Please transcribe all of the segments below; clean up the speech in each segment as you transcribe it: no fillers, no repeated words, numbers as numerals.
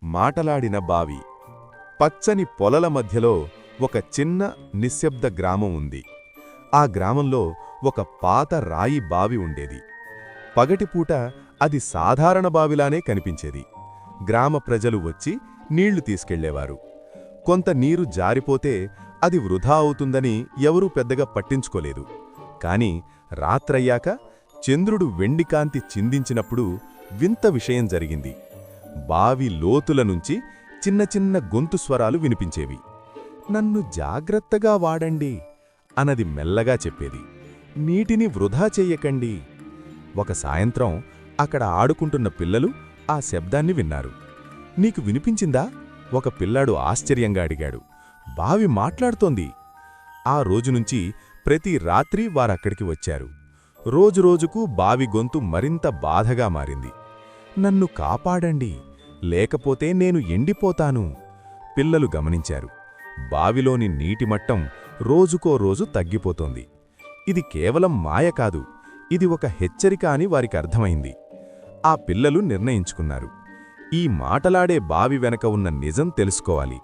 మాటలాడిన బావి. పచ్చని పొలల మధ్యలో ఒక చిన్న నిశ్శబ్ద గ్రామం ఉంది. ఆ గ్రామంలో ఒక పాత రాయి బావి ఉండేది. పగటిపూట అది సాధారణ బావిలానే కనిపించేది. గ్రామ ప్రజలు వచ్చి నీళ్లు తీసుకెళ్లేవారు. కొంత నీరు జారిపోతే అది వృధా అవుతుందని ఎవరూ పెద్దగా పట్టించుకోలేదు. కాని రాత్రయ్యాక చంద్రుడు వెండికాంతి చిందించినప్పుడు వింత విషయం జరిగింది. బావి లోతుల నుంచి చిన్న చిన్న గొంతు స్వరాలు వినిపించేవి. నన్ను జాగ్రత్తగా వాడండి అన్నది మెల్లగా చెప్పేది. నీటిని వృధా చెయ్యకండి. ఒక సాయంత్రం అక్కడ ఆడుకుంటున్న పిల్లలు ఆ శబ్దాన్ని విన్నారు. నీకు వినిపించిందా? ఒక పిల్లాడు ఆశ్చర్యంగా అడిగాడు. బావి మాట్లాడుతోంది. ఆ రోజునుంచి ప్రతి రాత్రి వారక్కడికి వచ్చారు. రోజురోజుకు బావి గొంతు మరింత బాధగా మారింది. నన్ను కాపాడండి, లేకపోతే నేను ఎండిపోతాను. పిల్లలు గమనించారు. బావిలోని నీటిమట్టం రోజుకో రోజు తగ్గిపోతోంది. ఇది కేవలం మాయ కాదు, ఇది ఒక హెచ్చరిక అని వారికి అర్థమైంది. ఆ పిల్లలు నిర్ణయించుకున్నారు, ఈ మాటలాడే బావి వెనక ఉన్న నిజం తెలుసుకోవాలి,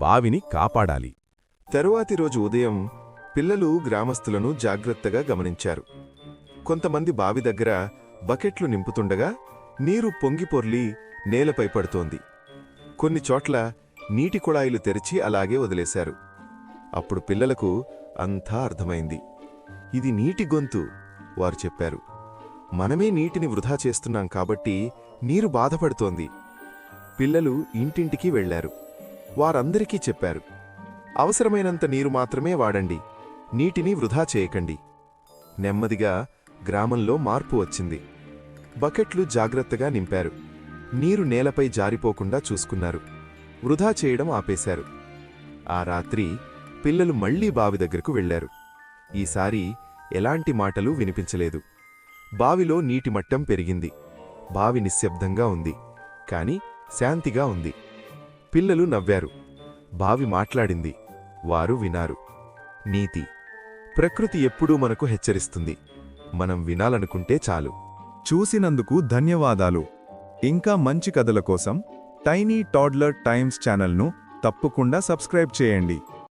బావిని కాపాడాలి. తరువాతి రోజు ఉదయం పిల్లలు గ్రామస్తులను జాగ్రత్తగా గమనించారు. కొంతమంది బావి దగ్గర బకెట్లు నింపుతుండగా నీరు పొంగిపొర్లి నేలపై పడుతోంది. కొన్ని చోట్ల నీటి కుళాయిలు తెరిచి అలాగే వదిలేశారు. అప్పుడు పిల్లలకు అంతా అర్థమైంది. ఇది నీటి గొంతు, వారు చెప్పారు. మనమే నీటిని వృధా చేస్తున్నాం కాబట్టి నీరు బాధపడుతోంది. పిల్లలు ఇంటింటికి వెళ్లారు. వారందరికీ చెప్పారు, అవసరమైనంత నీరు మాత్రమే వాడండి, నీటిని వృధా చేయకండి. నెమ్మదిగా గ్రామంలో మార్పు వచ్చింది. బకెట్లు జాగ్రత్తగా నింపారు. నీరు నేలపై జారిపోకుండా చూసుకున్నారు. వృధా చేయడం ఆపేశారు. ఆ రాత్రి పిల్లలు మళ్లీ బావి దగ్గరకు వెళ్లారు. ఈసారి ఎలాంటి మాటలు వినిపించలేదు. బావిలో నీటి మట్టం పెరిగింది. బావి నిశ్శబ్దంగా ఉంది, కాని శాంతిగా ఉంది. పిల్లలు నవ్వారు. బావి మాట్లాడింది, వారు వినారు. నీతి: ప్రకృతి ఎప్పుడూ మనకు హెచ్చరిస్తుంది, మనం వినాలనుకుంటే చాలు. చూసినందుకు ధన్యవాదాలు. ఇంకా మంచి కథల కోసం టైనీ టాడ్లర్ టైమ్స్ ఛానల్ను తప్పకుండా సబ్స్క్రైబ్ చేయండి.